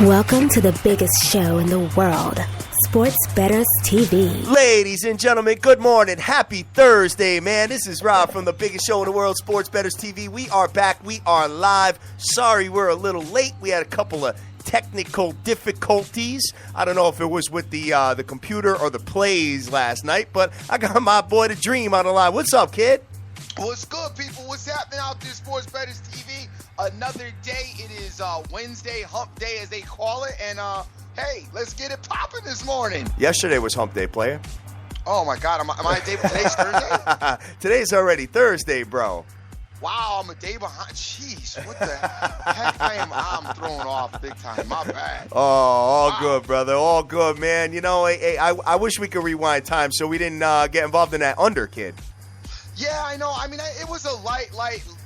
Welcome to the biggest show in the world, Sports Bettors TV. Ladies and gentlemen, good morning. Happy Thursday, man. This is Rob from the biggest show in the world, Sports Bettors TV. We are back. We are live. Sorry we're a little late. We had a couple of technical difficulties. I don't know if it was with the computer or the plays last night, but I got my boy The Dream on the line. What's up, kid? What's good, people? What's happening out there, Sports Bettors TV? Another day. It is Wednesday, hump day as they call it. And, hey, let's get it popping this morning. Yesterday was hump day, player. Oh, my God. Am I a day behind? Today's Thursday? Today's already Thursday, bro. Wow, I'm a day behind. Jeez, what the heck? I'm thrown off big time. My bad. Oh, all good, brother. All good, man. You know, I wish we could rewind time so we didn't get involved in that under, kid. Yeah, I know. I mean, it was a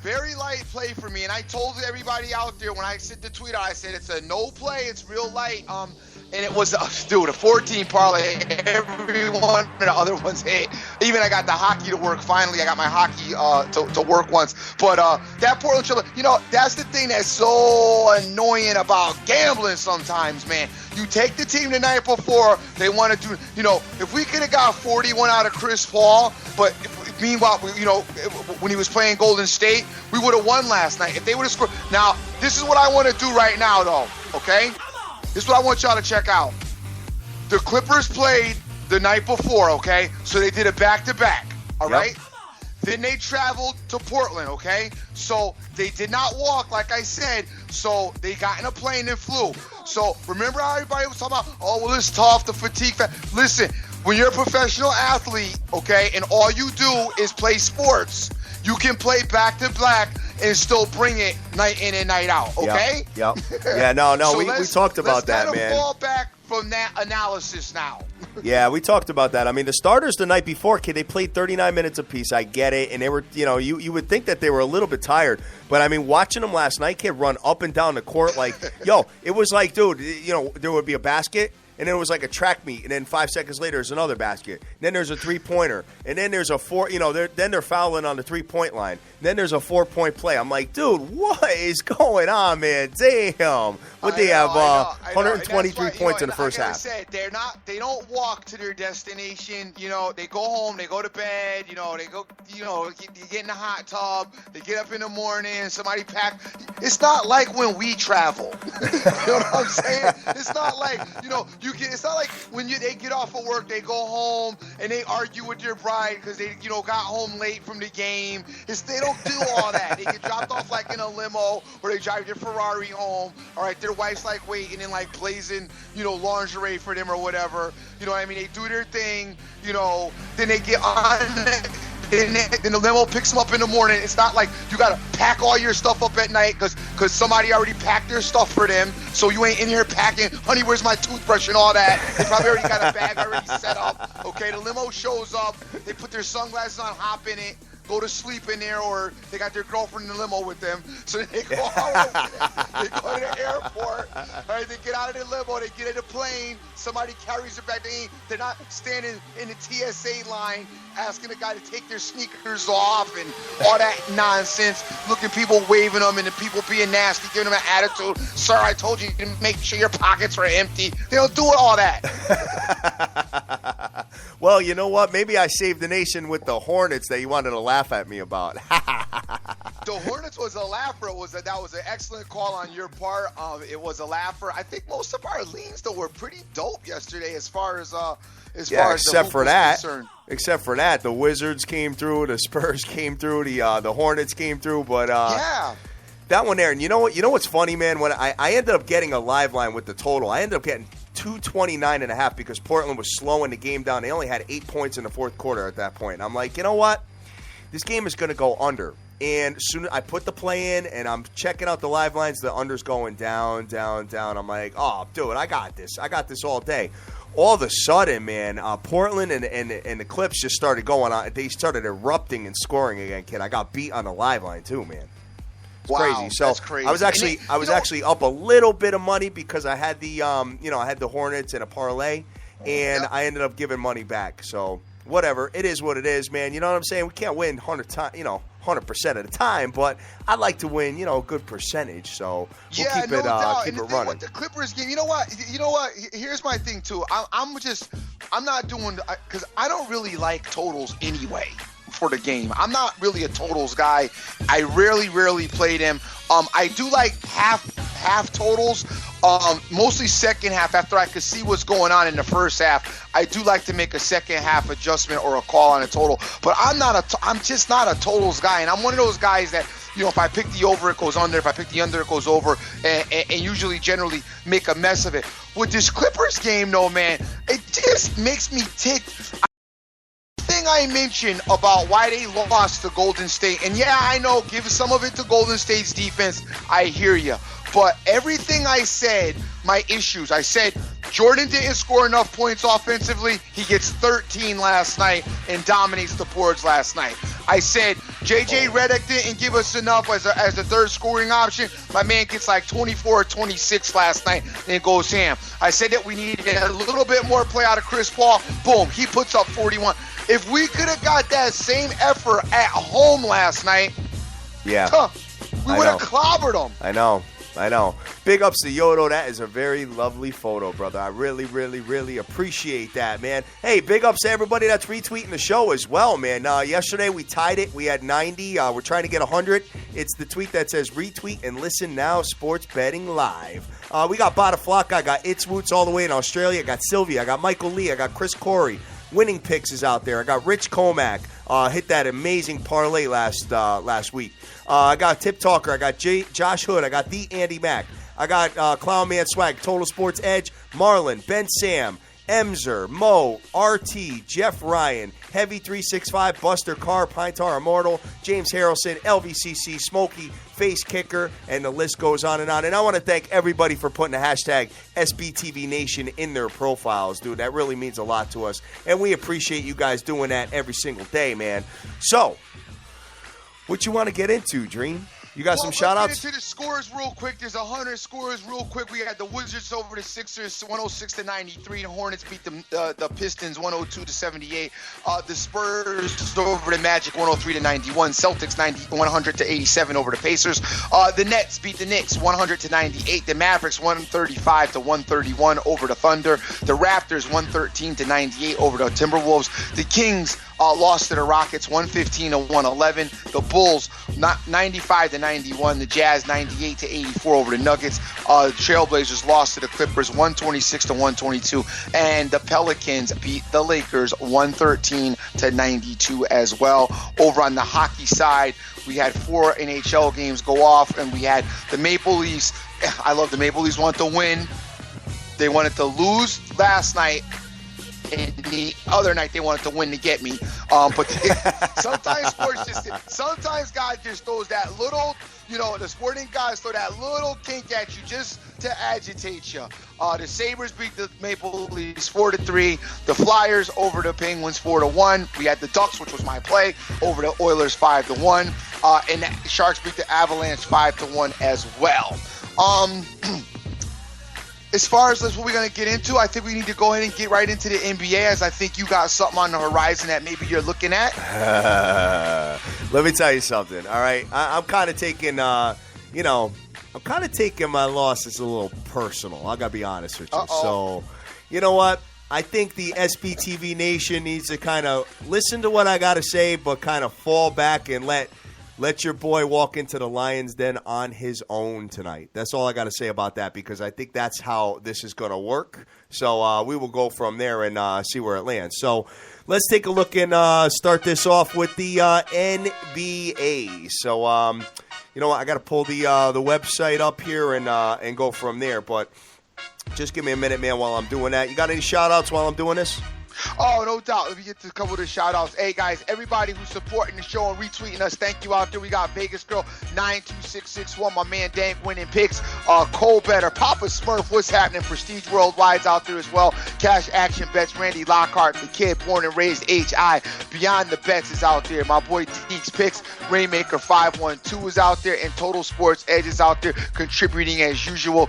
very light play for me. And I told everybody out there when I sent the tweet out, I said it's a no play. It's real light. And it was, a 14 parlay. Every one of the other ones hit. Even I got the hockey to work. Finally, I got my hockey to work once. But that Portland Trail, you know, that's the thing that's so annoying about gambling sometimes, man. You take the team the night before, they want to do, you know, if we could have got 41 out of Chris Paul, but meanwhile, you know, when he was playing Golden State, we would have won last night. If they would have scored. Now, this is what I want to do right now, though, okay? This is what I want y'all to check out. The Clippers played the night before, okay? So they did a back-to-back, all right? Then they traveled to Portland, okay? So they did not walk, like I said. So they got in a plane and flew. So remember how everybody was talking about, oh, well, it's tough, the fatigue. Listen, when you're a professional athlete, okay, and all you do is play sports, you can play back-to-back and still bring it night in and night out, okay? Yep. Yeah, no, So we talked about that, man. Let's fall back from that analysis now. Yeah, we talked about that. I mean, the starters the night before, kid, they played 39 minutes apiece. I get it. And they were, you know, you would think that they were a little bit tired. But, I mean, watching them last night, kid, run up and down the court, like, yo, it was like, dude, you know, there would be a basket. And then it was like a track meet, and then 5 seconds later, there's another basket. Then there's a three-pointer, and then there's a four. You know, then they're fouling on the three-point line. Then there's a 4-point play. I'm like, dude, what is going on, man? Damn, what they have 123 points in the first half. Like I said, they don't walk to their destination. You know, they go home, they go to bed. You know, they go. You know, you get in the hot tub. They get up in the morning. Somebody pack. It's not like when we travel. You know what I'm saying? It's not like, you know. It's not like when they get off of work, they go home and they argue with their bride because they, you know, got home late from the game. They don't do all that. They get dropped off like in a limo, or they drive their Ferrari home. All right, their wife's like waiting and like blazing, you know, lingerie for them or whatever. You know what I mean? They do their thing, you know. Then they get on. Then the limo picks them up in the morning. It's not like you got to pack all your stuff up at night because somebody already packed their stuff for them. So you ain't in here packing, honey, where's my toothbrush and all that. They probably already got a bag already set up. Okay, the limo shows up. They put their sunglasses on, hop in it, go to sleep in there, or they got their girlfriend in the limo with them. So they go home. They go to the airport. All right, they get out of the limo. They get in the plane. Somebody carries it back. They're not standing in the TSA line asking the guy to take their sneakers off and all that nonsense. Looking people waving them and the people being nasty, giving them an attitude. Sir, I told you to make sure your pockets were empty. They don't do all that. Well, you know what? Maybe I saved the nation with the Hornets that you wanted to laugh at me about. The Hornets was a laugher. That was an excellent call on your part. It was a laugher. I think most of our leans, though, were pretty dope yesterday as far as except for that. Except for that, the Wizards came through, the Spurs came through, the Hornets came through, but that one there. And you know what? You know what's funny, man? When I ended up getting a live line with the total, I ended up getting 229.5 because Portland was slowing the game down. They only had 8 points in the fourth quarter at that point. And I'm like, you know what? This game is going to go under. And soon as I put the play in and I'm checking out the live lines, the under's going down, down, down. I'm like, oh, dude, I got this. I got this all day. All of a sudden, man, Portland and the Clips just started going on. They started erupting and scoring again, kid. I got beat on the live line too, man. Wow, crazy. So that's crazy. I was actually up a little bit of money because I had the I had the Hornets in a parlay, and I ended up giving money back. So whatever, it is what it is, man. You know what I'm saying? We can't win 100 100% of the time, but I'd like to win, a good percentage. So we'll keep it running. With the Clippers game, you know what? Here's my thing too. I'm not doing, because I don't really like totals anyway for the game. I'm not really a totals guy. I rarely play them. I do like half totals, mostly second half after I could see what's going on in the first half. I do like to make a second half adjustment or a call on a total, but I'm just not a totals guy, and I'm one of those guys that, if I pick the over, it goes under. If I pick the under, it goes over, and usually generally make a mess of it. With this Clippers game, though, man, it just makes me tick. Thing I mentioned about why they lost to Golden State, and yeah, I know, give some of it to Golden State's defense. I hear you, but everything I said, my issues. I said Jordan didn't score enough points offensively. He gets 13 last night and dominates the boards last night. I said JJ Redick didn't give us enough as a third scoring option. My man gets like 24 or 26 last night and goes ham. I said that we needed a little bit more play out of Chris Paul. Boom, he puts up 41. If we could have got that same effort at home last night, we would have clobbered them. I know. Big ups to Yodo. That is a very lovely photo, brother. I really appreciate that, man. Hey, big ups to everybody that's retweeting the show as well, man. Yesterday we tied it. We had 90. We're trying to get 100. It's the tweet that says retweet and listen now, sports betting live. We got Bada Flock. I got It's Woots all the way in Australia. I got Sylvia. I got Michael Lee. I got Chris Corey. Winning Picks is out there. I got Rich Comack. Hit that amazing parlay last week. I got Tip Talker. I got Josh Hood. I got the Andy Mack. I got Clown Man Swag, Total Sports Edge, Marlon, Ben Sam, Emzer, Mo, RT, Jeff Ryan, Heavy 365, Buster Carr, Pine Tar Immortal, James Harrelson, LVCC, Smokey, Face Kicker, and the list goes on and on. And I want to thank everybody for putting the hashtag SBTV Nation in their profiles, dude. That really means a lot to us, and we appreciate you guys doing that every single day, man. So, what you want to get into, Dream? You got some shout-outs? Let's get into the scores real quick. There's 100 scores real quick. We had the Wizards over the Sixers, 106-93. The Hornets beat the Pistons, 102-78. The Spurs over the Magic, 103-91. Celtics, 100-87 over the Pacers. The Nets beat the Knicks, 100-98. The Mavericks, 135-131 over the Thunder. The Raptors, 113-98 over the Timberwolves. The Kings lost to the Rockets, 115-111. The Bulls, 95-91. The Jazz, 98-84 over the Nuggets. The Trailblazers lost to the Clippers, 126-122. And the Pelicans beat the Lakers, 113-92 as well. Over on the hockey side, we had 4 NHL games go off, and we had the Maple Leafs. I love the Maple Leafs want to win. They wanted to lose last night. And the other night they wanted to win to get me. But sometimes God just throws that little, the sporting guys throw that little kink at you just to agitate you. The Sabres beat the Maple Leafs 4-3. The Flyers over the Penguins 4-1. We had the Ducks, which was my play, over the Oilers 5-1. And the Sharks beat the Avalanche 5-1 as well. As far as what we're going to get into, I think we need to go ahead and get right into the NBA, as I think you got something on the horizon that maybe you're looking at. Let me tell you something, all right? I'm kind of taking, I'm kind of taking my losses a little personal. I got to be honest with you. So, you know what? I think the SBTV Nation needs to kind of listen to what I got to say, but kind of fall back and let your boy walk into the Lions' den on his own tonight. That's all I got to say about that, because I think that's how this is going to work. So we will go from there and see where it lands. So let's take a look and start this off with the NBA. So, you know what? I got to pull the website up here and go from there. But just give me a minute, man, while I'm doing that. You got any shout-outs while I'm doing this? Oh, no doubt. Let me get to a couple of the shout-outs. Hey, guys, everybody who's supporting the show and retweeting us, thank you out there. We got Vegas Girl 92661, my man Dank Winning Picks, Cole Better, Papa Smurf, what's happening? Prestige Worldwide's out there as well. Cash Action Bets, Randy Lockhart, the kid born and raised HI. Beyond the Bets is out there. My boy Deeks Picks, Rainmaker 512 is out there, and Total Sports Edge is out there contributing as usual.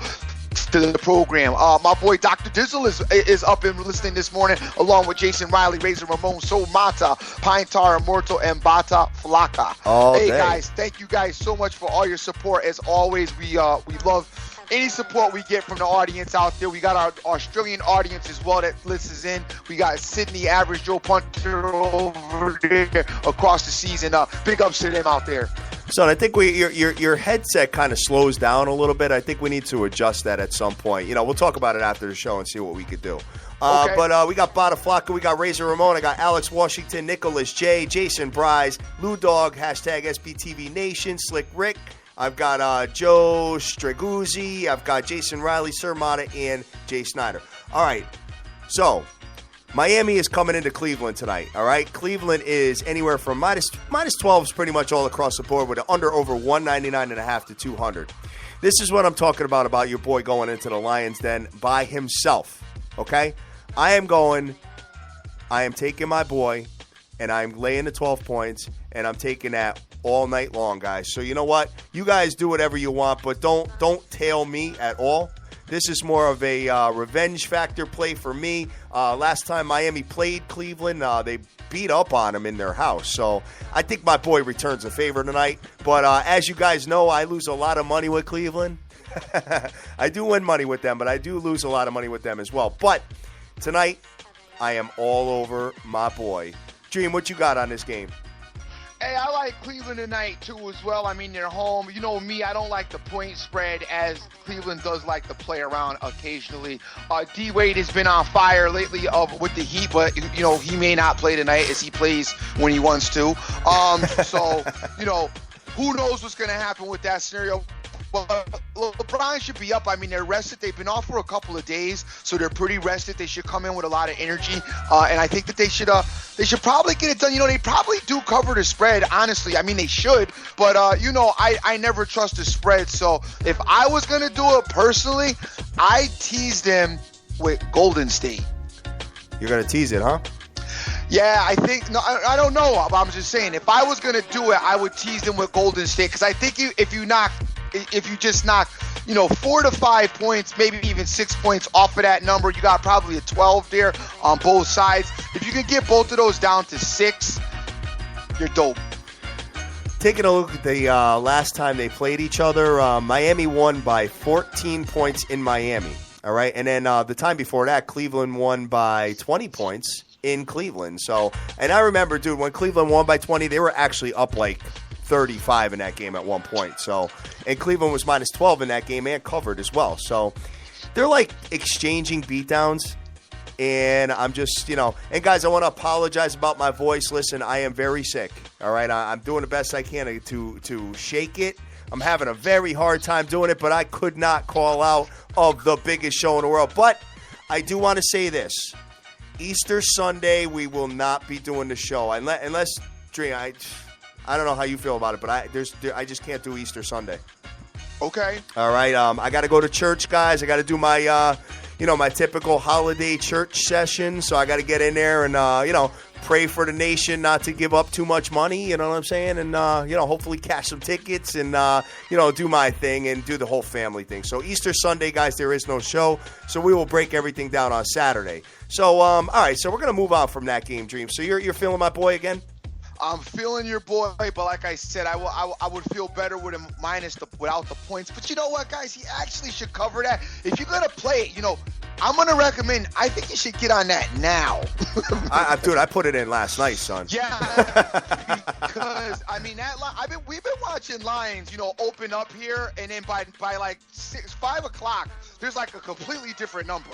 to the program. My boy Dr. Dizzle is up and listening this morning, along with Jason Riley, Razor Ramon, So Mata, Pine Tar Immortal, and Bata Flaca. Hey guys, thank you guys so much for all your support. As always, we love any support we get from the audience out there. We got our Australian audience as well that listens in. We got Sydney Average Joe Punter over there across the season. Big ups to them out there. Son, I think your headset kind of slows down a little bit. I think we need to adjust that at some point. We'll talk about it after the show and see what we could do. Okay. But we got Bada Flocka, we got Razor Ramon, I got Alex Washington, Nicholas J, Jason Bryce, Lou Dog, hashtag SBTV Nation, Slick Rick. I've got Joe Straguzzi. I've got Jason Riley, Sir Mata, and Jay Snyder. All right, so Miami is coming into Cleveland tonight, all right? Cleveland is anywhere from minus 12 is pretty much all across the board with an under over 199.5 to 200. This is what I'm talking about your boy going into the Lions Den by himself, okay? I am taking my boy, and I'm laying the 12 points, and I'm taking that all night long, guys. So you know what? You guys do whatever you want, but don't tail me at all. This is more of a revenge factor play for me. Last time Miami played Cleveland, they beat up on them in their house. So I think my boy returns a favor tonight. But as you guys know, I lose a lot of money with Cleveland. I do win money with them, but I do lose a lot of money with them as well. But tonight, I am all over my boy. Dream, what you got on this game? Hey, I like Cleveland tonight, too, as well. I mean, they're home. You know me, I don't like the point spread as Cleveland does like to play around occasionally. D-Wade has been on fire lately with the Heat, but, he may not play tonight as he plays when he wants to. So, who knows what's going to happen with that scenario. But LeBron should be up. I mean, they're rested. They've been off for a couple of days, so they're pretty rested. They should come in with a lot of energy, and I think that they should probably get it done. They probably do cover the spread, honestly. I mean, they should, but, I never trust the spread. So if I was going to do it personally, I tease them with Golden State. You're going to tease it, huh? Yeah, I think – no, I don't know. I'm just saying, if I was going to do it, I would tease them with Golden State because I think if you just knock, 4 to 5 points, maybe even 6 points off of that number, you got probably a 12 there on both sides. If you can get both of those down to 6, you're dope. Taking a look at the last time they played each other, Miami won by 14 points in Miami, all right? And then the time before that, Cleveland won by 20 points in Cleveland. So, and I remember, dude, when Cleveland won by 20, they were actually up like 35 in that game at one point. So, and Cleveland was minus 12 in that game and covered as well. So, they're like exchanging beatdowns. And I'm just, and guys, I want to apologize about my voice. Listen, I am very sick. All right, I'm doing the best I can to shake it. I'm having a very hard time doing it, but I could not call out of the biggest show in the world. But I do want to say this. Easter Sunday, we will not be doing the show unless Dre, I don't know how you feel about it, but I just can't do Easter Sunday. Okay. All right. I got to go to church, guys. I got to do my my typical holiday church session. So I got to get in there and pray for the nation not to give up too much money. You know what I'm saying? And hopefully cash some tickets and do my thing and do the whole family thing. So Easter Sunday, guys, there is no show. So we will break everything down on Saturday. So all right. So we're gonna move on from that game, Dream. So you're feeling my boy again? I'm feeling your boy, but like I said, I would feel better with him without the points. But you know what, guys? He actually should cover that. If you're gonna play it, I'm gonna recommend. I think you should get on that now. Dude, I put it in last night, son. Yeah, because I mean we've been watching Lions, open up here, and then by like 5 o'clock, there's like a completely different number.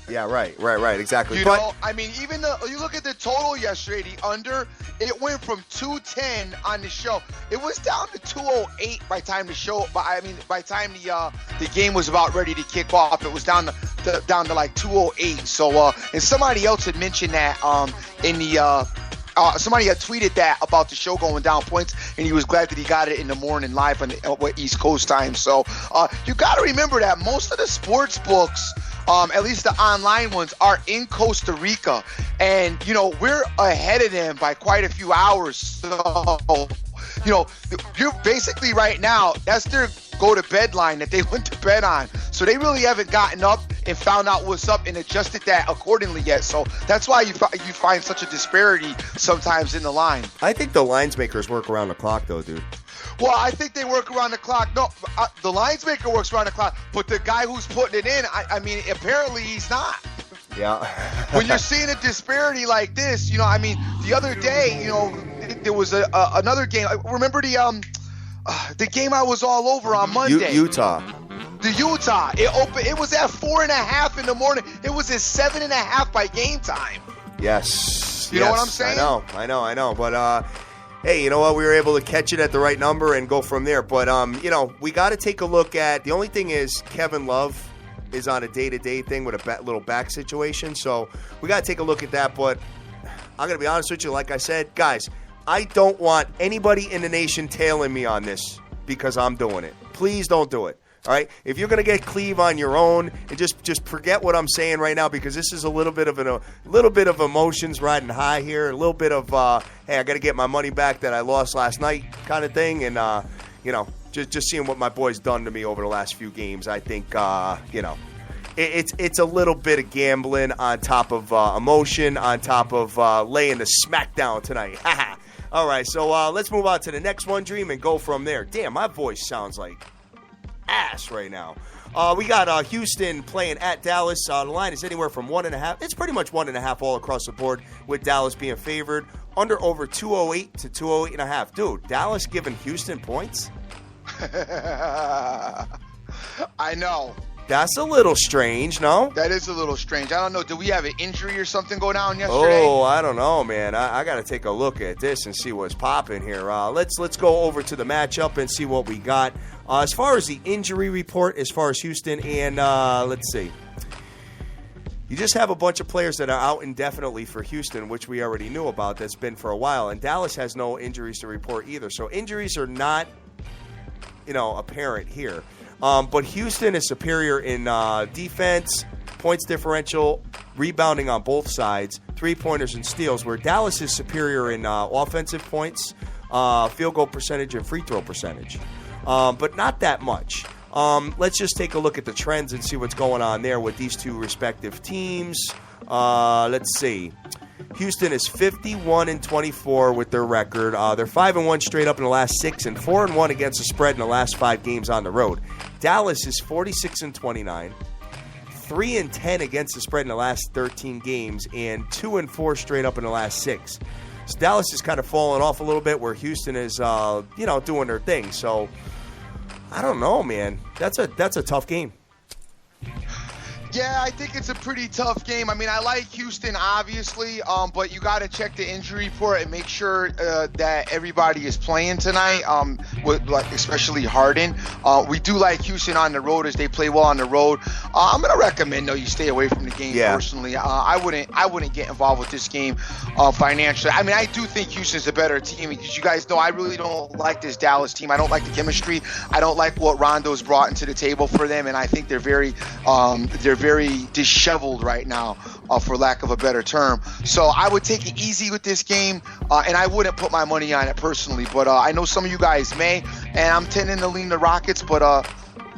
Yeah, right, exactly. Even you look at the total yesterday, the under, it went from 210 on the show. It was down to 208 by the time by the time the game was about ready to kick off. It was down to like 208. So and somebody else had mentioned that in the somebody had tweeted that about the show going down points, and he was glad that he got it in the morning live on East Coast time. So you got to remember that most of the sports books, at least the online ones, are in Costa Rica, and we're ahead of them by quite a few hours. So you're basically right now, that's their go to bed line that they went to bed on. So they really haven't gotten up and found out what's up and adjusted that accordingly yet. So that's why you find such a disparity sometimes in the line. I think the lines makers work around the clock, though, dude. Well, I think they work around the clock. No, the lines maker works around the clock, but the guy who's putting it in, I mean, apparently he's not. Yeah. When you're seeing a disparity like this, you know, I mean, the other day, you know, there was another game. Remember the game I was all over on Monday? Utah. The Utah. It was at 4:30 in the morning. It was at 7:30 by game time. Yes. You know what I'm saying? I know. But hey, you know what? We were able to catch it at the right number and go from there. But you know, we got to take a look at. The only thing is, Kevin Love is on a day-to-day thing with a little back situation, so we got to take a look at that. But I'm gonna be honest with you. Like I said, guys, I don't want anybody in the nation tailing me on this because I'm doing it. Please don't do it. All right, if you're gonna get Cleve on your own, and just forget what I'm saying right now, because this is a little bit of emotions riding high here, a little bit of hey, I got to get my money back that I lost last night kind of thing, and you know, just seeing what my boy's done to me over the last few games, I think you know, it's a little bit of gambling on top of emotion, on top of laying the smackdown tonight. All right, so let's move on to the next one, Dream, and go from there. Damn, my voice sounds like ass right now. We got Houston playing at Dallas. The line is anywhere from 1.5. It's pretty much 1.5 all across the board, with Dallas being favored. Under over 208 to 208.5. Dude, Dallas giving Houston points? I know. That's a little strange, no? That is a little strange. I don't know. Did we have an injury or something go down yesterday? Oh, I don't know, man. I got to take a look at this and see what's popping here. Let's go over to the matchup and see what we got. As far as the injury report, as far as Houston, and let's see. You just have a bunch of players that are out indefinitely for Houston, which we already knew about. That's been for a while. And Dallas has no injuries to report either. So injuries are not, you know, apparent here. But Houston is superior in defense, points differential, rebounding on both sides, three-pointers and steals, where Dallas is superior in offensive points, field goal percentage, and free throw percentage. But not that much. Let's just take a look at the trends and see what's going on there with these two respective teams. Let's see. Houston is 51-24 with their record. They're 5-1 straight up in the last 6 and 4-1 against the spread in the last 5 games on the road. Dallas is 46-29, 3-10 against the spread in the last 13 games, and 2-4 straight up in the last 6. So Dallas is kind of falling off a little bit, where Houston is, you know, doing their thing. So I don't know, man. That's a tough game. Yeah, I think it's a pretty tough game. I mean, I like Houston, obviously, but you got to check the injury report and make sure that everybody is playing tonight, with, like, especially Harden. We do like Houston on the road, as they play well on the road. I'm going to recommend, though, you stay away from the game personally. I wouldn't get involved with this game financially. I mean, I do think Houston's a better team, because you guys know I really don't like this Dallas team. I don't like the chemistry. I don't like what Rondo's brought into the table for them, and I think they're very disheveled right now, for lack of a better term. So I would take it easy with this game, and I wouldn't put my money on it personally. But I know some of you guys may, and I'm tending to lean the Rockets. But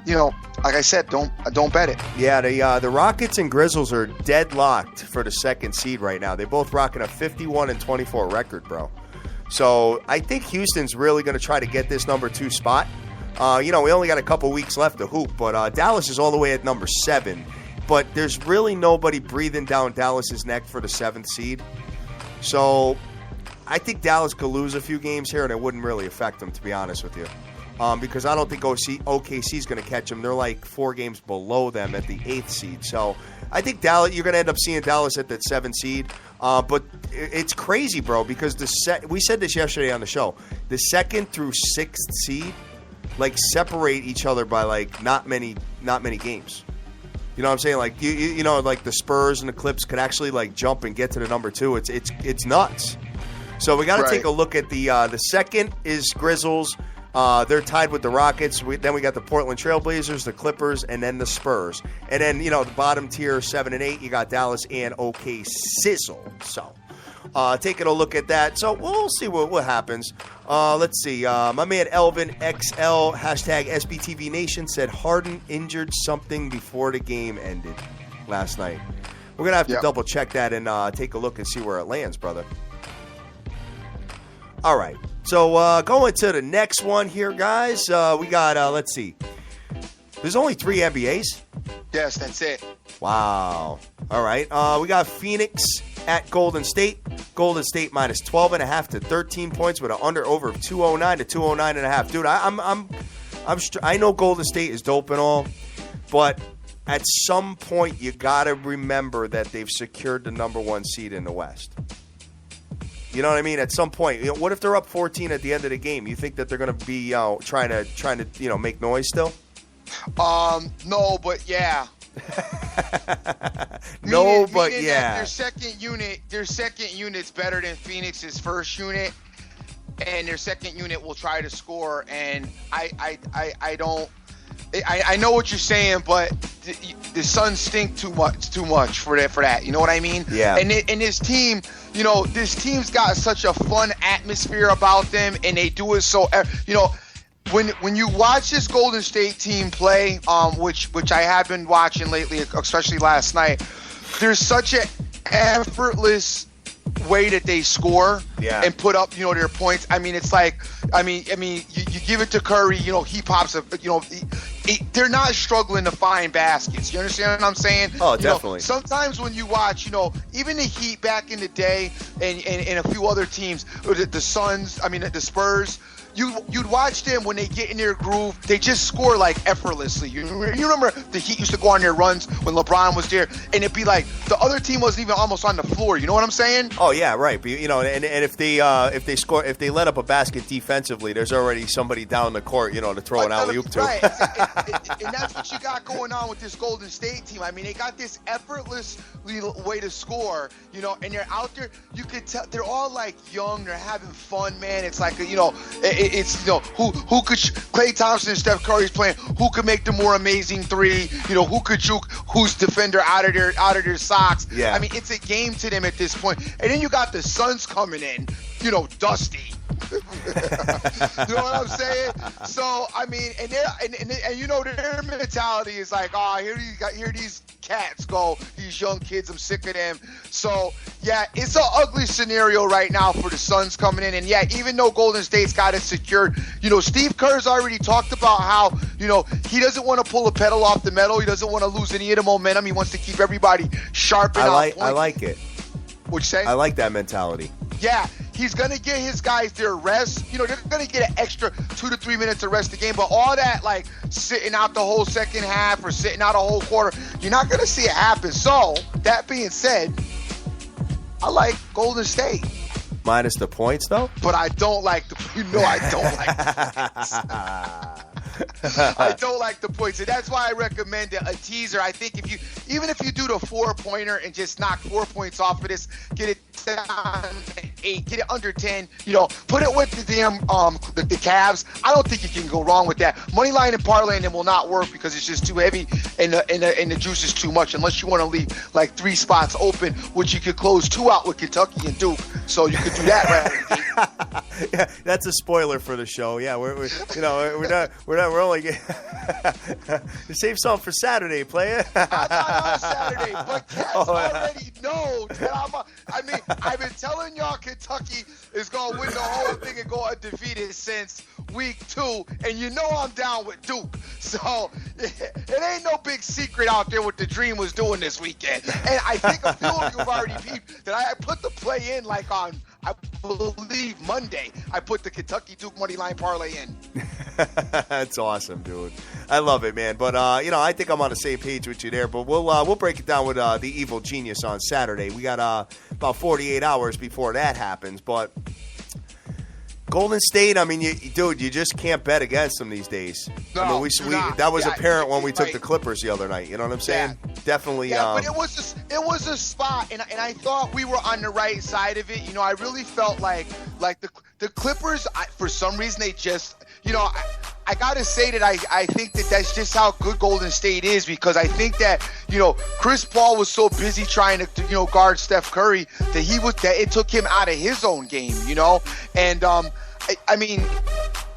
you know, like I said, don't bet it. Yeah, the Rockets and Grizzlies are deadlocked for the second seed right now. They're both rocking a 51-24 record, bro. So I think Houston's really going to try to get this number 2 spot. You know, we only got a couple weeks left to hoop, but Dallas is all the way at number 7. But there's really nobody breathing down Dallas's neck for the 7th seed. So I think Dallas could lose a few games here, and it wouldn't really affect them, to be honest with you. Because I don't think OKC is going to catch them. They're like 4 games below them at the 8th seed. So I think Dallas, you're going to end up seeing Dallas at that 7th seed. But it's crazy, bro, because we said this yesterday on the show. The 2nd through 6th seed, like, separate each other by, like, not many games. You know what I'm saying? Like, you know, like the Spurs and the Clips could actually, like, jump and get to the number 2. It's nuts. So we got to take a look at the 2nd is Grizzlies. They're tied with the Rockets. Then we got the Portland Trailblazers, the Clippers, and then the Spurs. And then, you know, the bottom tier, 7 and 8, you got Dallas and OK Sizzle. So, taking a look at that. So we'll see what happens. Let's see. My man Elvin XL, hashtag SBTV Nation, said Harden injured something before the game ended last night. We're going to have to double check that and take a look and see where it lands, brother. All right. So going to the next one here, guys. We got, let's see. There's only 3 NBAs? Yes, that's it. Wow. All right. We got Phoenix at Golden State. Golden State minus 12.5 to 13 points with an over of 209 to 209.5. Dude, I know Golden State is dope and all, but at some point you got to remember that they've secured the number 1 seed in the West. You know what I mean? At some point, what if they're up 14 at the end of the game? You think that they're going to be trying to make noise still? No, but yeah. Meaning yeah. Their second unit's better than Phoenix's first unit, and their second unit will try to score. And I know what you're saying, but the Suns stink too much for that. You know what I mean? Yeah. And this team, this team's got such a fun atmosphere about them, and they do it so. When you watch this Golden State team play, which I have been watching lately, especially last night, there's such an effortless way that they score and put up, their points. I mean, it's like, you give it to Curry, he pops up, they're not struggling to find baskets. You understand what I'm saying? Oh, definitely. Sometimes when you watch, even the Heat back in the day and a few other teams, the Suns, the Spurs, you'd watch them when they get in their groove. They just score like effortlessly. You remember the Heat used to go on their runs when LeBron was there, and it'd be like the other team wasn't even almost on the floor. You know what I'm saying? Oh yeah, right. But, and if they let up a basket defensively, there's already somebody down the court, to throw an alley-oop to. Right, and that's what you got going on with this Golden State team. I mean, they got this effortless way to score, and they're out there. You could tell they're all like young. They're having fun, man. It's like it's who could Klay Thompson and Steph Curry's playing, who could make the more amazing three, who could juke whose defender out of their socks. Yeah. I mean, it's a game to them at this point. And then you got the Suns coming in, dusty. You know what I'm saying? So I mean, and their mentality is like, here these cats go, these young kids, I'm sick of them. So yeah, it's an ugly scenario right now for the Suns coming in. And yeah, even though Golden State's got it secured, Steve Kerr's already talked about how he doesn't want to pull a pedal off the metal. He doesn't want to lose any of the momentum. He wants to keep everybody sharp and on point. I like it. What'd you say? I like that mentality. Yeah, he's going to get his guys their rest. They're going to get an extra 2 to 3 minutes to rest the game. But all that, like, sitting out the whole second half or sitting out a whole quarter, you're not going to see it happen. So, that being said, I like Golden State. Minus the points, though? But I don't like I don't like the points. I don't like the points, and that's why I recommend a teaser. I think even if you do the 4-pointer and just knock 4 points off of this, get it down to 8, get it under 10, put it with the damn the Cavs. I don't think you can go wrong with that. Money line and parlaying them will not work because it's just too heavy and the juice is too much. Unless you want to leave like 3 spots open, which you could close 2 out with Kentucky and Duke. So you could do that, right? Yeah, that's a spoiler for the show. Yeah, we're only save something for Saturday, player. I'm not on Saturday, but cats already know that I've been telling y'all Kentucky is gonna win the whole thing and go undefeated since week 2, and I'm down with Duke. So it ain't no big secret out there what the Dream was doing this weekend. And I think a few of you have already peeped that I put the play in like on, I believe, Monday. I put the Kentucky Duke money line parlay in. That's awesome, dude. I love it, man. But I think I'm on the same page with you there. But we'll break it down with the Evil Genius on Saturday. We got about 48 hours before that happens. But Golden State, you just can't bet against them these days. No, that was apparent when we took the Clippers the other night. You know what I'm saying? Yeah. Definitely. Yeah, but it was a spot, and I thought we were on the right side of it. I really felt like the Clippers, for some reason, they just, I got to say that I think that that's just how good Golden State is, because I think that, Chris Paul was so busy trying to, guard Steph Curry that it took him out of his own game, And, I mean,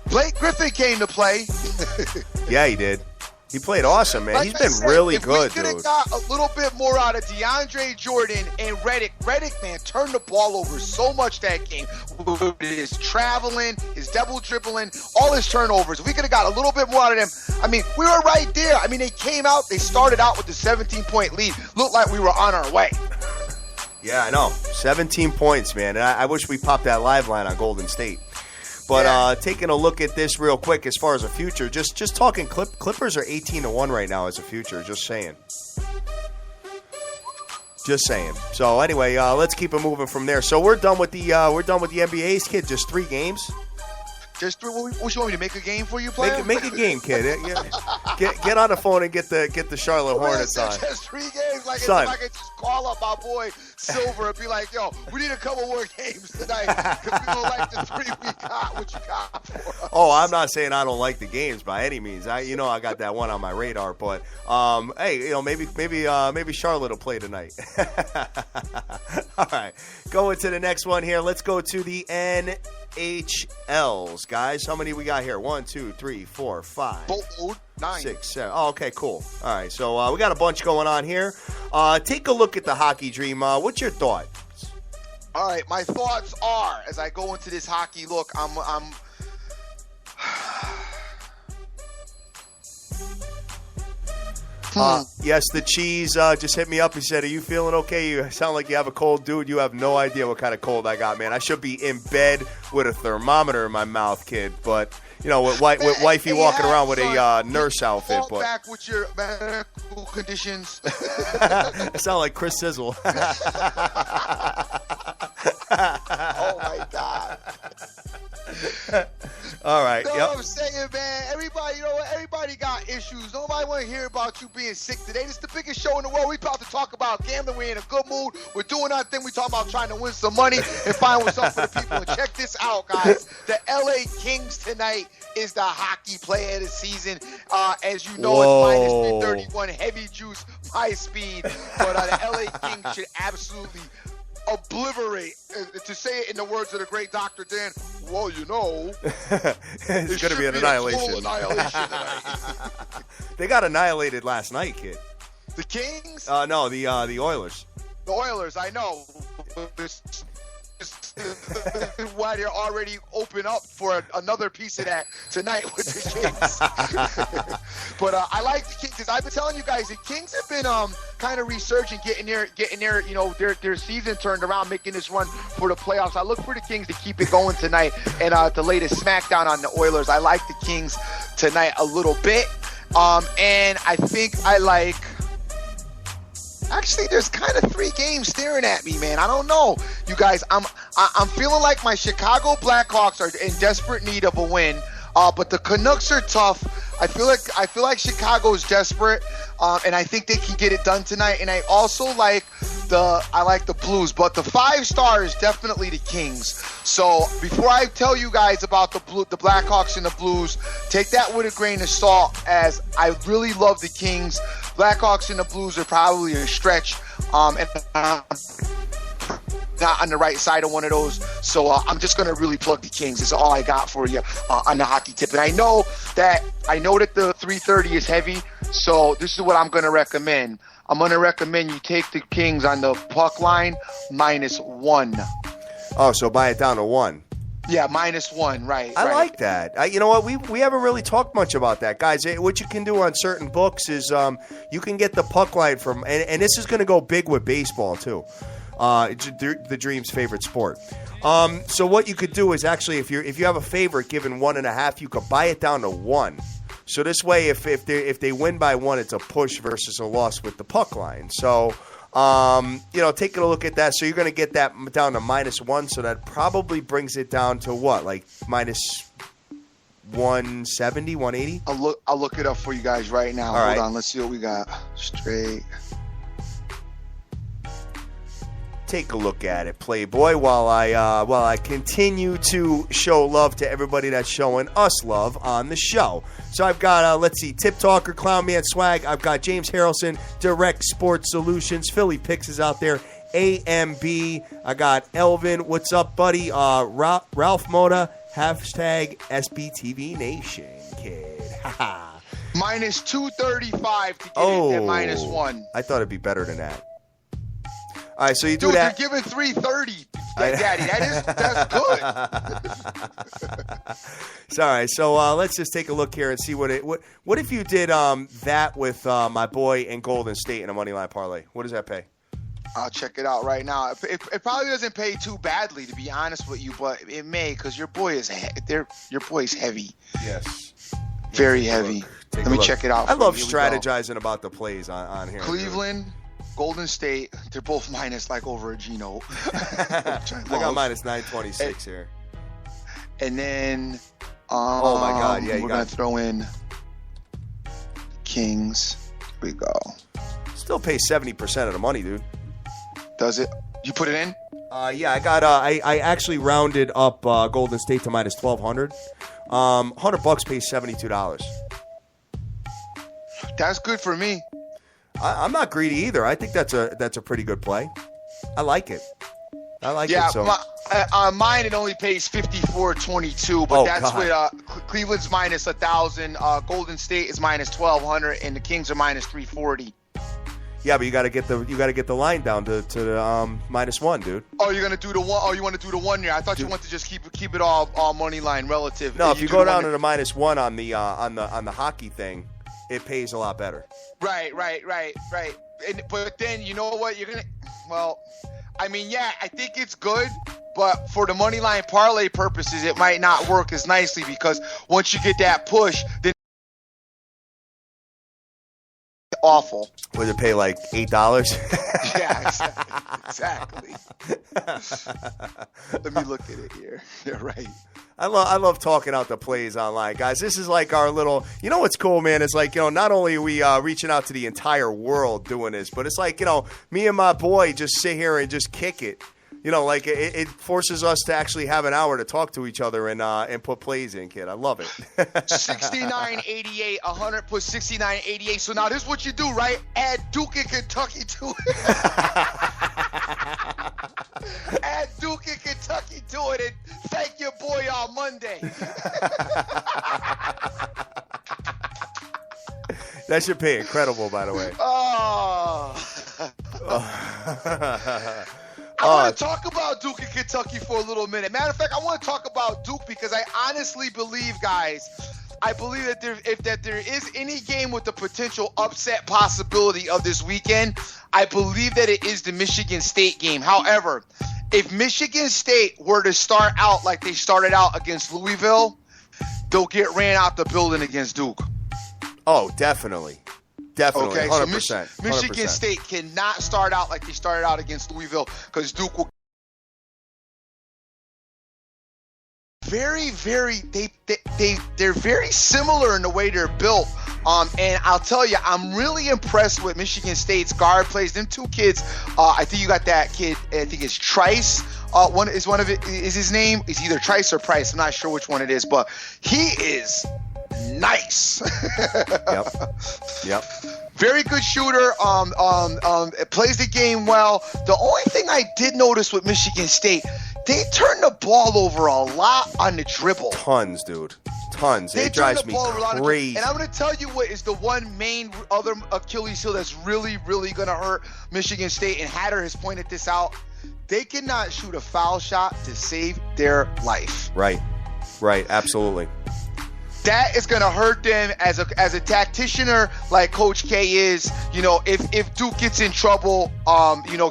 Blake Griffin came to play. Yeah, he did. He played awesome, man. He's been really good, dude. If we could have got a little bit more out of DeAndre Jordan and Redick, man, turned the ball over so much that game. With his traveling, his double dribbling, all his turnovers. If we could have got a little bit more out of them, I mean, we were right there. I mean, they started out with the 17-point lead. Looked like we were on our way. Yeah, I know. 17 points, man. And I wish we popped that live line on Golden State. But taking a look at this real quick as far as a future, just talking Clippers are 18-1 right now as a future. Just saying. So anyway, let's keep it moving from there. So we're done with the NBA's, kid. Just 3 games. Just 3. What you want me to make a game for you, player? Make a game, kid. Get on the phone and get the Charlotte Hornets on. Just 3 games. Like, if I could just call up my boy Silver and be like, yo, we need a couple more games tonight because we don't like the 3 we got. What you got for us? Oh, I'm not saying I don't like the games by any means. I got that one on my radar. But hey, maybe Charlotte will play tonight. All right, going to the next one here. Let's go to the NHLs, guys. How many we got here? 1, 2, 3, 4, 5. 9. 6, 7. Oh, okay, cool. All right, so we got a bunch going on here. Take a look at the hockey dream. What's your thought? All right, my thoughts are, as I go into this hockey look, I'm yes, the cheese just hit me up. He said, are you feeling okay? You sound like you have a cold, dude. You have no idea what kind of cold I got, man. I should be in bed with a thermometer in my mouth, kid. But, with wifey walking around with a nurse outfit. Fall back with your medical conditions. I sound like Chris Sizzle. Oh, my God. All right. You know what I'm saying, man? Everybody got issues. Nobody want to hear about you being sick today. This is the biggest show in the world. We about to talk about gambling. We're in a good mood. We're doing our thing. We're talking about trying to win some money and find what's up for the people. And check this out, guys. The LA Kings tonight is the hockey player of the season. As you know, it's minus 331 heavy juice, high speed. But the LA Kings should absolutely obliterate, to say it in the words of the great Dr. Dan, it's going to be an annihilation. Tonight. They got annihilated last night, kid. The Kings? No, the Oilers. The Oilers, I know. Why they're already open up for another piece of that tonight with the Kings. But I like the Kings because I've been telling you guys the Kings have been kind of resurging, getting their their season turned around, making this run for the playoffs. I look for the Kings to keep it going tonight and to lay the smackdown on the Oilers. I like the Kings tonight a little bit, and I think I like. Actually, there's kind of 3 games staring at me, man. I don't know, you guys. I'm feeling like my Chicago Blackhawks are in desperate need of a win, but the Canucks are tough. I feel like Chicago is desperate, and I think they can get it done tonight. And I also like the Blues, but the 5 star is definitely the Kings. So before I tell you guys about the Blackhawks and the Blues, take that with a grain of salt, as I really love the Kings. Blackhawks and the Blues are probably a stretch, and not on the right side of one of those. So I'm just going to really plug the Kings. This is all I got for you on the hockey tip. And I know that the 330 is heavy, so this is what I'm going to recommend. I'm going to recommend you take the Kings on the puck line -1. Oh, so buy it down to 1. Yeah, -1, right. I like that. You know what? We haven't really talked much about that, guys. What you can do on certain books is you can get the puck line from, and this is going to go big with baseball too. It's the Dream's favorite sport. So what you could do is actually, if you have a favorite given 1.5, you could buy it down to 1. So this way, if they win by 1, it's a push versus a loss with the puck line. So. Taking a look at that. So you're going to get that down to -1. So that probably brings it down to what, like -170, 180? I'll look it up for you guys right now. Hold on. Let's see what we got straight. take a look at it, Playboy, while I continue to show love to everybody that's showing us love on the show. So I've got, let's see, Tip Talker, Clown Man Swag. I've got James Harrelson, Direct Sports Solutions. Philly Picks is out there. AMB. I got Elvin. What's up, buddy? Ralph Moda. Hashtag SBTV Nation, kid. Minus 235 to get it at minus 1. I thought it'd be better than that. All right, so you do Dude, that. you're giving 330, Daddy. That's good. Sorry. So let's just take a look here and see what if you did that with my boy in Golden State in a money line parlay. What does that pay? I'll check it out right now. It probably doesn't pay too badly, to be honest with you, but it may because your boy is heavy. Yes. Very heavy. Let me check it out. I love strategizing about the plays on here. Cleveland, Golden State, they're both minus like over a Gino. I got minus 926 here. And then, oh my God, yeah, we're gonna throw in Kings. Here we go. Still pay 70% of the money, dude. Does it? You put it in? Yeah, I got. I actually rounded up Golden State to minus 1,200. $100 pays $72. That's good for me. I'm not greedy either. I think that's a pretty good play. I like it. Yeah, so. mine it only pays $54.22, but that's God. With Cleveland's minus 1,000, Golden State is minus 1,200, and the Kings are minus 340. Yeah, but you got to get the line down to the minus 1, dude. Oh, you're gonna do the 1. Oh, you want to do the 1 here? I thought you wanted to just keep it all money line relative. No, if you go down to the minus 1 on the hockey thing, it pays a lot better. Right. But then you know what? You're gonna. Well, I mean, yeah, I think it's good, but for the money line parlay purposes, it might not work as nicely because once you get that push, then. Awful. Would it pay like $8? Yeah, exactly. Let me look at it here. You're right. I love talking out the plays online, guys. This is like our little, you know what's cool, man? It's like, not only are we reaching out to the entire world doing this, but it's like, me and my boy just sit here and just kick it. Like it forces us to actually have an hour to talk to each other and put plays in, kid. I love it. 69.88, 100 plus 69.88. So now this is what you do, right? Add Duke and Kentucky to it. Add Duke and Kentucky to it, and thank your boy on Monday. That should pay incredible, by the way. I want to talk about Duke and Kentucky for a little minute. Matter of fact, I want to talk about Duke because I honestly believe, guys, that there is any game with the potential upset possibility of this weekend, I believe that it is the Michigan State game. However, if Michigan State were to start out like they started out against Louisville, they'll get ran out the building against Duke. Oh, definitely. Definitely, okay, 100%. So Michigan State cannot start out like they started out against Louisville because Duke will they're very similar in the way they're built. And I'll tell you, I'm really impressed with Michigan State's guard plays. Them two kids, I think you got that kid, I think it's Trice. Is his name? It's either Trice or Price. I'm not sure which one it is, but he is nice. Yep. Very good shooter. Plays the game well. The only thing I did notice with Michigan State, they turn the ball over a lot on the dribble. Tons, dude. Tons. It drives me crazy. And I'm going to tell you what is the one main other Achilles heel that's really, really going to hurt Michigan State, and Hatter has pointed this out. They cannot shoot a foul shot to save their life. Right. Absolutely. That is going to hurt them as a tacticianer like Coach K is. If Duke gets in trouble,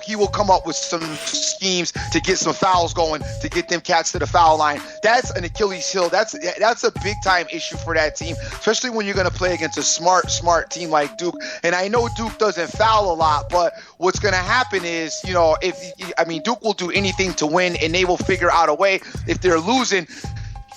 he will come up with some schemes to get some fouls going, to get them cats to the foul line. That's an Achilles heel. That's a big time issue for that team, especially when you're going to play against a smart team like Duke. And I know Duke doesn't foul a lot, but what's going to happen is, Duke will do anything to win, and they will figure out a way. If they're losing,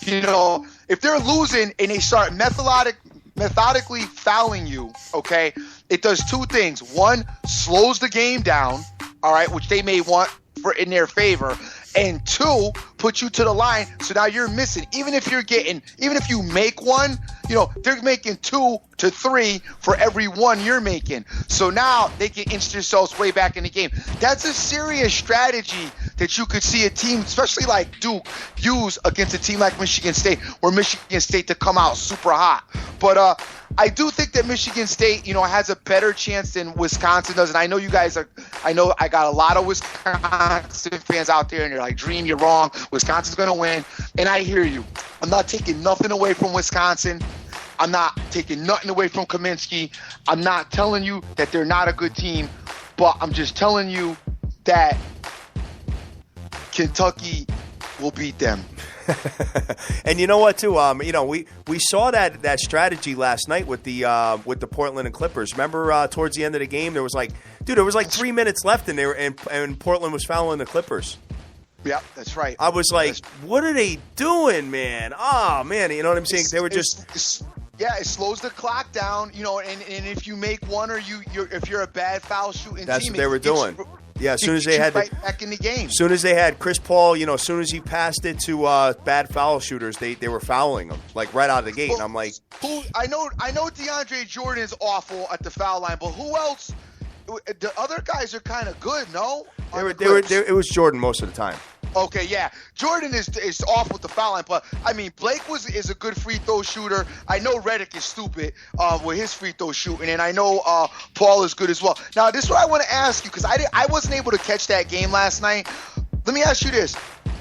if they're losing and they start methodically fouling you, okay, it does two things. One, slows the game down, all right, which they may want in their favor, and 2, put you to the line. So now you're missing. Even if you make one, they're making 2 to 3 for every 1 you're making. So now they can inch themselves way back in the game. That's a serious strategy that you could see a team, especially like Duke, use against a team like Michigan State, where Michigan State to come out super hot. But I do think that Michigan State, has a better chance than Wisconsin does. And I know you guys I got a lot of Wisconsin fans out there, and you're like, Dream, you're wrong. Wisconsin's going to win. And I hear you. I'm not taking nothing away from Wisconsin. I'm not taking nothing away from Kaminsky. I'm not telling you that they're not a good team, but I'm just telling you that Kentucky will beat them. And you know what, too? We saw that strategy last night with the Portland and Clippers. Remember, towards the end of the game, there was like 3 minutes left, and Portland was fouling the Clippers. Yeah, that's right. I was like, what are they doing, man? Oh, man, you know what I'm saying? They were just... it slows the clock down, and if you make one, or if you're a bad foul shooting that's team, what they were doing. Yeah, as soon as they had back in the game. As soon as they had Chris Paul, as soon as he passed it to bad foul shooters, they were fouling him like right out of the gate. And I'm like, I know DeAndre Jordan is awful at the foul line, but who else? The other guys are kind of good, no? It was Jordan most of the time. Okay, yeah. Jordan is off with the foul line, but I mean Blake is a good free throw shooter. I know Redick is stupid with his free throw shooting, and I know Paul is good as well. Now, this is what I want to ask you, because I wasn't able to catch that game last night. Let me ask you this: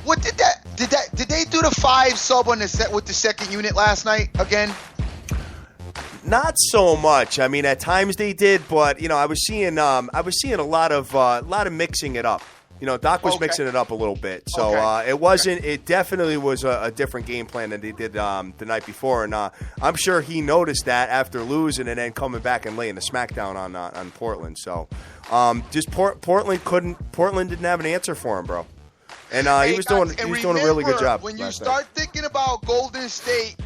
what did they do the 5 sub on the set with the second unit last night again? Not so much. I mean, at times they did, but I was seeing a lot of mixing it up. Doc was mixing it up a little bit, so it wasn't. It definitely was a different game plan than they did the night before, and I'm sure he noticed that after losing and then coming back and laying the smackdown on Portland. So, just Portland didn't have an answer for him, bro, and he was doing a really good job. When you start thinking about Golden State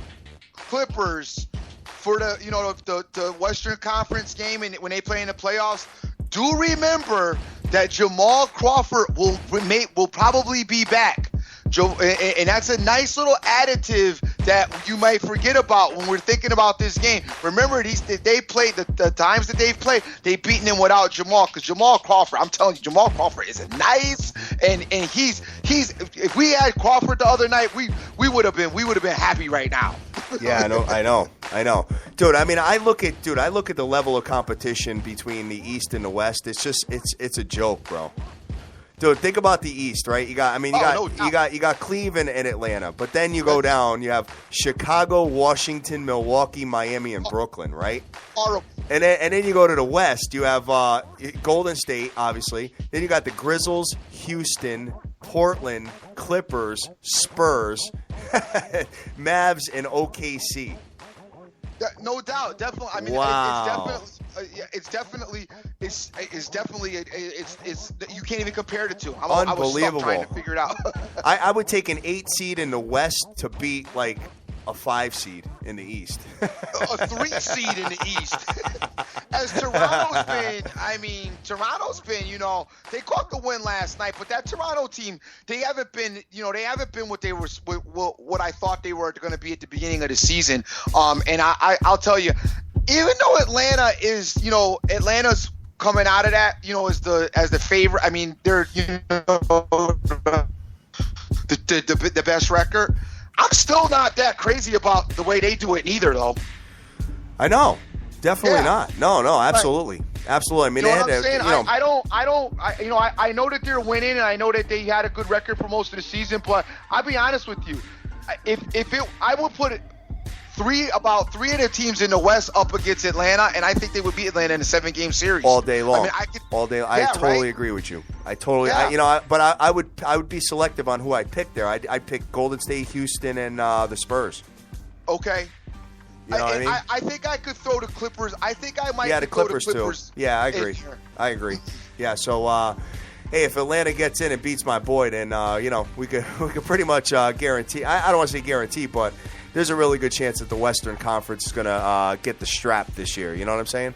Clippers for the Western Conference game, and when they play in the playoffs, do remember that Jamal Crawford will probably be back. And that's a nice little additive that you might forget about when we're thinking about this game. Remember, they played the times that they've played, they've beaten them without Jamal. Because Jamal Crawford, I'm telling you, Jamal Crawford is nice, and he's. If we had Crawford the other night, we would have been happy right now. Yeah, I know, dude. I mean, I look at the level of competition between the East and the West. It's just it's a joke, bro. Dude, think about the East, right? You got Cleveland and Atlanta, but then you go down. You have Chicago, Washington, Milwaukee, Miami, and Brooklyn, right? Horrible. And then you go to the West. You have Golden State, obviously. Then you got the Grizzlies, Houston, Portland, Clippers, Spurs, Mavs, and OKC. No doubt, definitely. I mean, wow. It's definitely you can't even compare the two. Unbelievable. I was trying to figure it out. I would take an 8 seed in the West to beat like a 5 seed in the East. A 3 seed in the East. As Toronto's been, they caught the win last night, but that Toronto team, they haven't been what they were, what I thought they were going to be at the beginning of the season. And I'll tell you, even though Atlanta's coming out of that, as the favorite. I mean, they're the best record. I'm still not that crazy about the way they do it either, though. I know, definitely not. No, absolutely, absolutely. I mean, what I'm saying? I know that they're winning, and I know that they had a good record for most of the season. But I'll be honest with you, I would put it. About three of the teams in the West up against Atlanta, and I think they would beat Atlanta in a 7-game series all day long. All day. I totally agree with you. But I would be selective on who I pick there. I'd pick Golden State, Houston, and the Spurs. Okay. You know what I mean? I think I could throw the Clippers. I think I might. Yeah, the Clippers too. Yeah, I agree. Yeah, so. Hey, if Atlanta gets in and beats my boy, then we could pretty much guarantee. I don't want to say guarantee, but there's a really good chance that the Western Conference is going to get the strap this year. You know what I'm saying?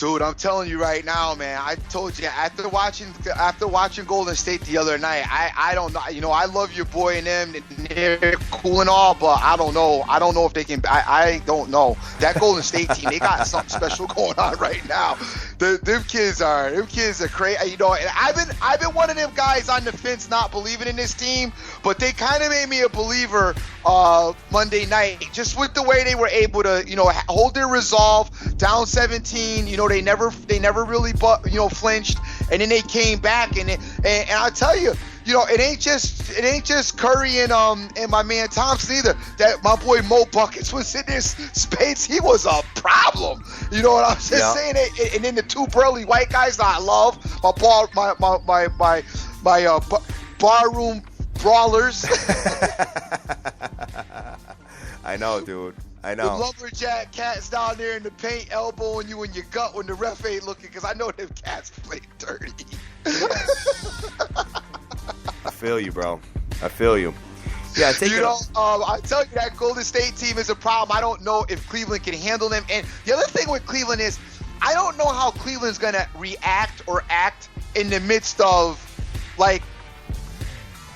Dude, I'm telling you right now, man. I told you after watching Golden State the other night, I don't know. You know, I love your boy and them. They're cool and all, but I don't know. I don't know if they can. I don't know. That Golden State team, they got something special going on right now. Them kids are crazy. You know, and I've been one of them guys on the fence, not believing in this team, but they kind of made me a believer Monday night, just with the way they were able to, you know, hold their resolve, down 17. You know, they never really flinched, and then they came back, and I'll tell you, you know, it ain't just Curry and my man Thompson either. That my boy Mo Buckets was in this space. He was a problem. You know what I'm just saying? And then the two burly white guys that I love, my barroom brawlers. I know, dude. I know. The lumberjack cats down there in the paint elbowing you in your gut when the ref ain't looking, because I know them cats play dirty. I feel you, bro. I feel you. Yeah, I tell you, that Golden State team is a problem. I don't know if Cleveland can handle them. And the other thing with Cleveland is, I don't know how Cleveland's going to react or act in the midst of, like,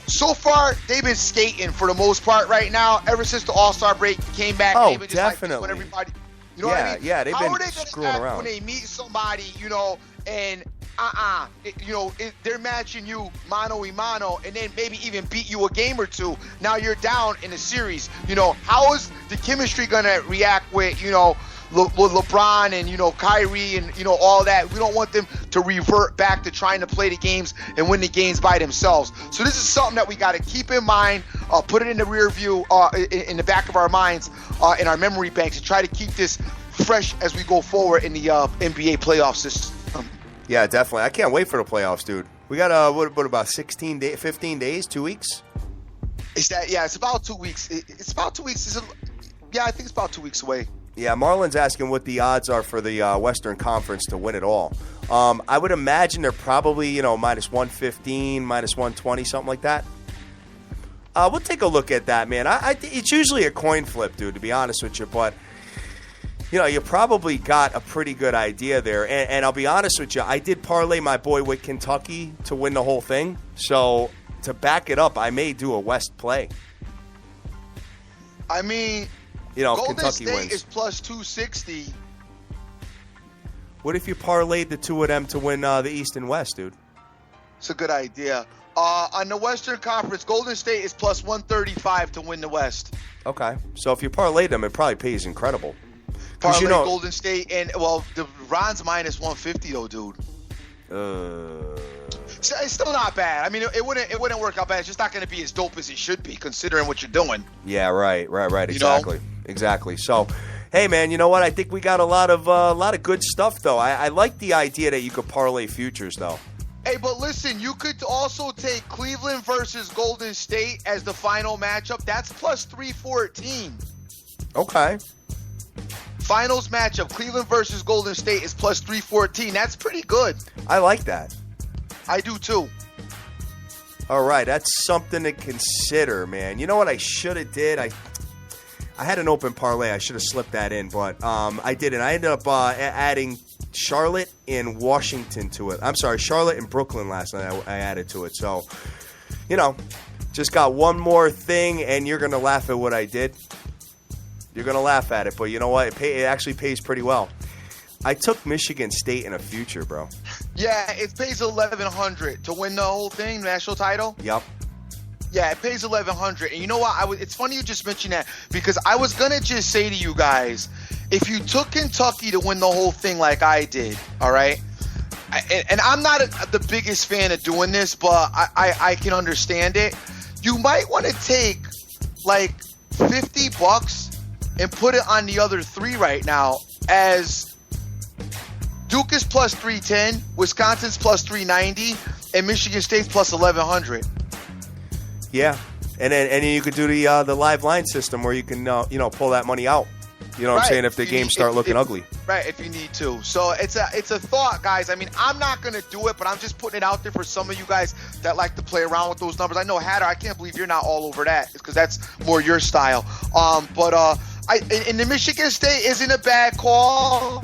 so far, they've been skating for the most part right now. Ever since the All-Star break came back, oh, they've been just definitely. Like everybody, you know what I mean? Yeah, they've been screwing around. When they meet somebody, you know, and they're matching you mano a mano, and then maybe even beat you a game or two. Now you're down in a series. You know, how is the chemistry gonna react with, you know, LeBron and, you know, Kyrie and, you know, all that? We don't want them to revert back to trying to play the games and win the games by themselves. So this is something that we got to keep in mind, put it in the rear view, in the back of our minds, in our memory banks, and try to keep this fresh as we go forward in the NBA playoff system. Yeah, definitely. I can't wait for the playoffs, dude. We got what about 15 days, 2 weeks? It's about 2 weeks. It's about 2 weeks. I think it's about 2 weeks away. Yeah, Marlon's asking what the odds are for the Western Conference to win it all. I would imagine they're probably, you know, minus 115, minus 120, something like that. We'll take a look at that, man. It's usually a coin flip, dude, to be honest with you. But, you know, you probably got a pretty good idea there. And I'll be honest with you, I did parlay my boy with Kentucky to win the whole thing. So to back it up, I may do a West play. I mean, you know, Golden Kentucky State wins. is plus 260. What if you parlayed the two of them to win the East and West, dude? It's a good idea. On the Western Conference, Golden State is plus 135 to win the West. Okay. So if you parlayed them, it probably pays incredible. Parlay, you know, Golden State, and, well, the Ron's minus 150, though, dude. It's still not bad. I mean, it wouldn't work out bad. It's just not going to be as dope as it should be, considering what you're doing. Yeah, right. Exactly. So, hey, man, you know what? I think we got a lot of good stuff, though. I like the idea that you could parlay futures, though. Hey, but listen, you could also take Cleveland versus Golden State as the final matchup. That's plus 314. Okay. Finals matchup, Cleveland versus Golden State is plus 314. That's pretty good. I like that. I do too. All right, that's something to consider, man. You know what I should have did? I had an open parlay. I should have slipped that in, but I didn't. I ended up adding Charlotte and Washington to it. I'm sorry, Charlotte and Brooklyn last night I added to it. So, you know, just got one more thing, and you're going to laugh at what I did. You're going to laugh at it, but you know what? It actually pays pretty well. I took Michigan State in a future, bro. Yeah, it pays $1,100 to win the whole thing, national title. Yep. Yeah, it pays $1,100. And you know what? It's funny you just mentioned that, because I was going to just say to you guys, if you took Kentucky to win the whole thing like I did, all right? And I'm not the biggest fan of doing this, but I can understand it. You might want to take like $50 and put it on the other three right now, as Duke is plus 310, Wisconsin's plus 390, and Michigan State's plus 1,100. Yeah, and then you could do the live line system where you can pull that money out. You know what I'm saying? If the games start looking ugly. Right, if you need to. So it's a thought, guys. I mean, I'm not going to do it, but I'm just putting it out there for some of you guys that like to play around with those numbers. I know, Hatter, I can't believe you're not all over that, because that's more your style. But the Michigan State isn't a bad call.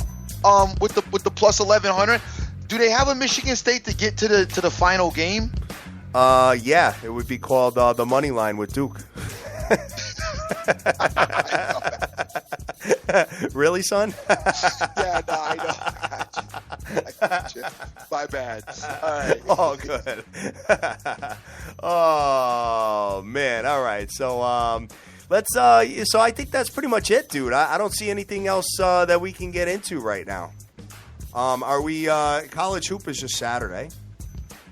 with the plus 1100. Do they have a Michigan State to get to the final game? Yeah, it would be called the money line with Duke. Really, son? Yeah, no, I know. I got you. My bad. All right. Oh, good. Oh, man. All right. So, let's. So I think that's pretty much it, dude. I don't see anything else that we can get into right now. Are we? College hoop is just Saturday,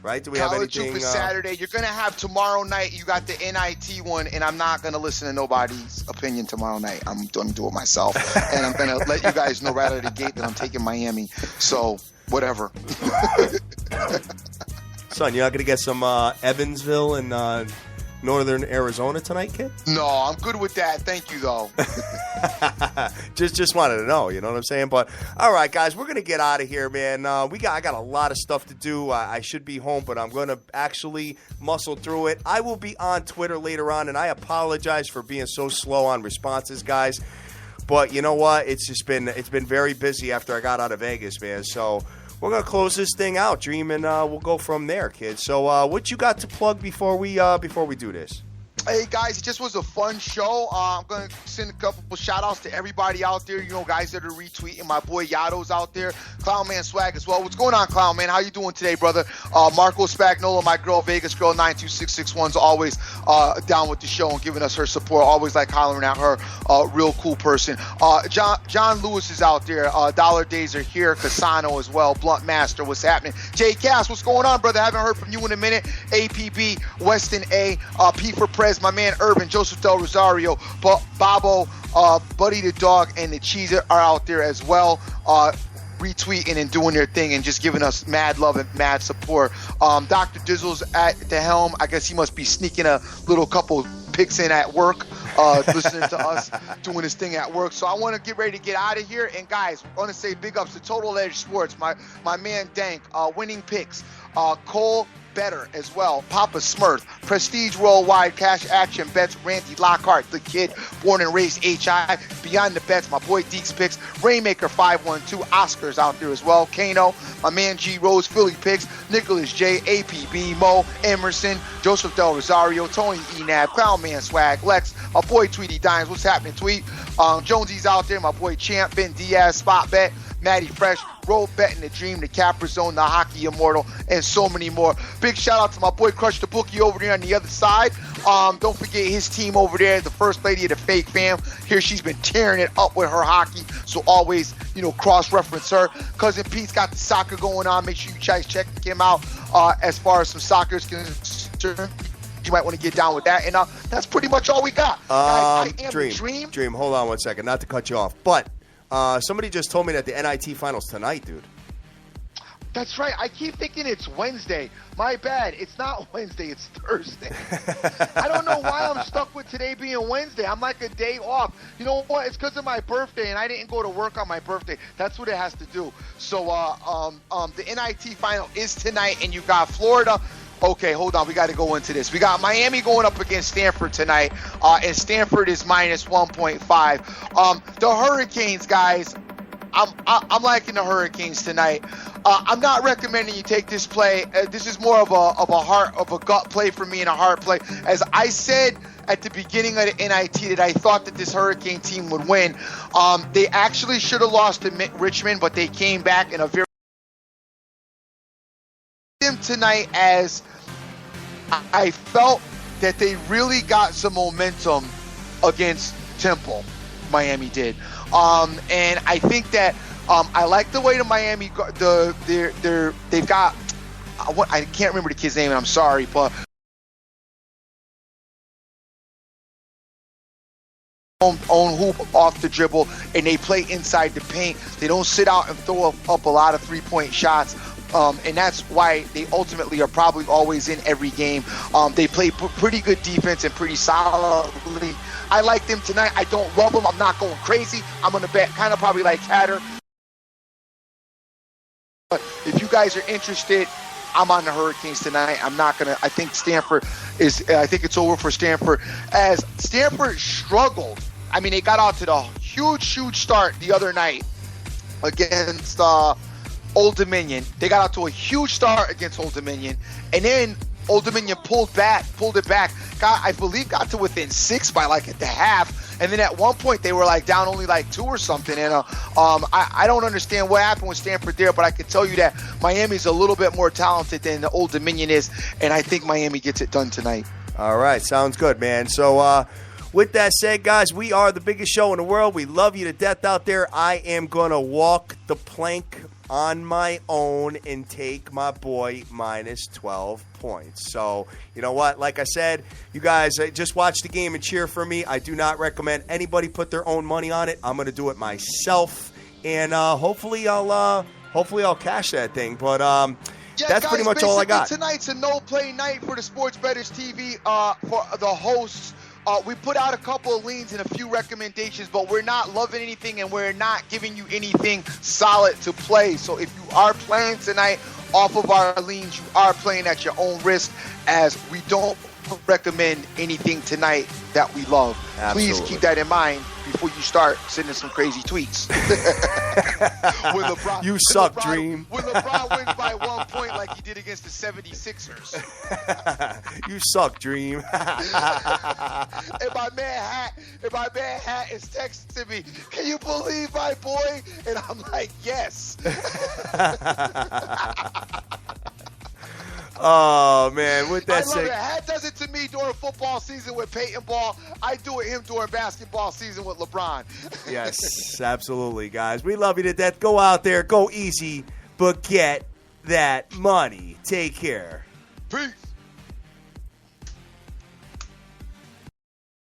right? Do we have anything? College hoop is Saturday. You're gonna have tomorrow night. You got the NIT one, and I'm not gonna listen to nobody's opinion tomorrow night. I'm gonna do it myself, and I'm gonna let you guys know right out of the gate that I'm taking Miami. So whatever. Son, you're not gonna get some Evansville and Northern Arizona tonight, kid? No, I'm good with that. Thank you, though. just wanted to know, you know what I'm saying? But all right, guys, we're gonna get out of here, man. I got a lot of stuff to do. I should be home, but I'm gonna actually muscle through it. I will be on Twitter later on, and I apologize for being so slow on responses, guys. But you know what? It's been very busy after I got out of Vegas, man. So we're going to close this thing out, Dream, and we'll go from there, kids. So what you got to plug before we do this? Hey, guys, it just was a fun show. I'm going to send a couple shout-outs to everybody out there, guys that are retweeting. My boy Yato's out there. Clown Man Swag as well. What's going on, Clown Man? How you doing today, brother? Marco Spagnola, my girl, Vegas Girl 92661's always down with the show and giving us her support. Always like hollering at her. Real cool person. John Lewis is out there. Dollar Days are here. Casano as well. Blunt Master, what's happening? Jay Cass, what's going on, brother? Haven't heard from you in a minute. APB, Weston A, P for Prez, my man Urban, Joseph Del Rosario, Bobo, Buddy the Dog, and the Cheezer are out there as well, retweeting and doing their thing and just giving us mad love and mad support. Dr. Dizzle's at the helm. I guess he must be sneaking a little couple picks in at work, listening to us doing his thing at work. So I want to get ready to get out of here. And guys, I want to say big ups to Total Edge Sports, my man Dank, Winning Picks, Cole Better as well, Papa Smurf, Prestige Worldwide, Cash Action Bets, Randy Lockhart, the kid, born and raised HI, Beyond the Bets, my boy Deeks Picks, Rainmaker 512, Oscars out there as well, Kano, my man G Rose, Philly Picks, Nicholas J, APB, Mo, Emerson, Joseph Del Rosario, Tony Enab, Clown Man Swag, Lex, my boy Tweety Dimes, what's happening, Tweet? Jonesy's out there, my boy Champ, Ben Diaz, Spot Bet, Matty Fresh, Roll Betting the Dream, the Capper Zone, the Hockey Immortal, and so many more. Big shout out to my boy Crush the Bookie over there on the other side. Don't forget his team over there, the first lady of the Fake Fam. Here she's been tearing it up with her hockey, so always, cross-reference her. Cousin Pete's got the soccer going on. Make sure you guys check him out as far as some soccer is concerned. You might want to get down with that. And that's pretty much all we got. Guys, I am Dream. Hold on one second. Not to cut you off, but somebody just told me that the NIT finals tonight, dude. That's right. I keep thinking it's Wednesday. My bad. It's not Wednesday. It's Thursday. I don't know why I'm stuck with today being Wednesday. I'm like a day off. You know what? It's because of my birthday, and I didn't go to work on my birthday. That's what it has to do. So the NIT final is tonight, and you got Florida. Okay, hold on. We got to go into this. We got Miami going up against Stanford tonight, and Stanford is minus 1.5. The Hurricanes, guys, I'm liking the Hurricanes tonight. I'm not recommending you take this play. This is more of a gut play for me and a heart play. As I said at the beginning of the NIT that I thought that this Hurricane team would win. They actually should have lost to Richmond, but they came back in a very tonight, as I felt that they really got some momentum against Temple. Miami did, and I think that I like the way the Miami they've got. I can't remember the kid's name, and I'm sorry, but own hoop off the dribble, and they play inside the paint. They don't sit out and throw up a lot of three-point shots. And that's why they ultimately are probably always in every game. They play pretty good defense and pretty solidly. I like them tonight. I don't love them. I'm not going crazy. I'm going to bet kind of probably like Hatter. But if you guys are interested, I'm on the Hurricanes tonight. I'm not going to. I think I think it's over for Stanford. As Stanford struggled. I mean, they got out to the huge start the other night. against Old Dominion. They got out to a huge start against Old Dominion, and then Old Dominion pulled it back. I believe got to within 6 by like at the half, and then at one point they were like down only like 2 or something. And I don't understand what happened with Stanford there, but I can tell you that Miami's a little bit more talented than the Old Dominion is, and I think Miami gets it done tonight. All right, sounds good, man. So with that said, guys, we are the biggest show in the world. We love you to death out there. I am gonna walk the plank on my own and take my boy minus 12 points. So, you know what? Like I said, you guys just watch the game and cheer for me. I do not recommend anybody put their own money on it. I'm going to do it myself, and hopefully I'll cash that thing. But that's guys, pretty much all I got. Tonight's a no-play night for the Sports Bettors TV for the hosts. We put out a couple of leans and a few recommendations, but we're not loving anything and we're not giving you anything solid to play. So if you are playing tonight off of our leans, you are playing at your own risk, as we don't recommend anything tonight that we love. Absolutely. Please keep that in mind before you start sending some crazy tweets. You suck, Dream. When LeBron wins by 1 point like he did against the 76ers. You suck, Dream. And my man Hat is texting me, "Can you believe my boy?" And I'm like, yes. Oh, man. With that I love it. Hat does it to me during football season with Peyton Ball. I do it him during basketball season with LeBron. Yes, absolutely, guys. We love you to death. Go out there. Go easy, but get that money. Take care. Peace.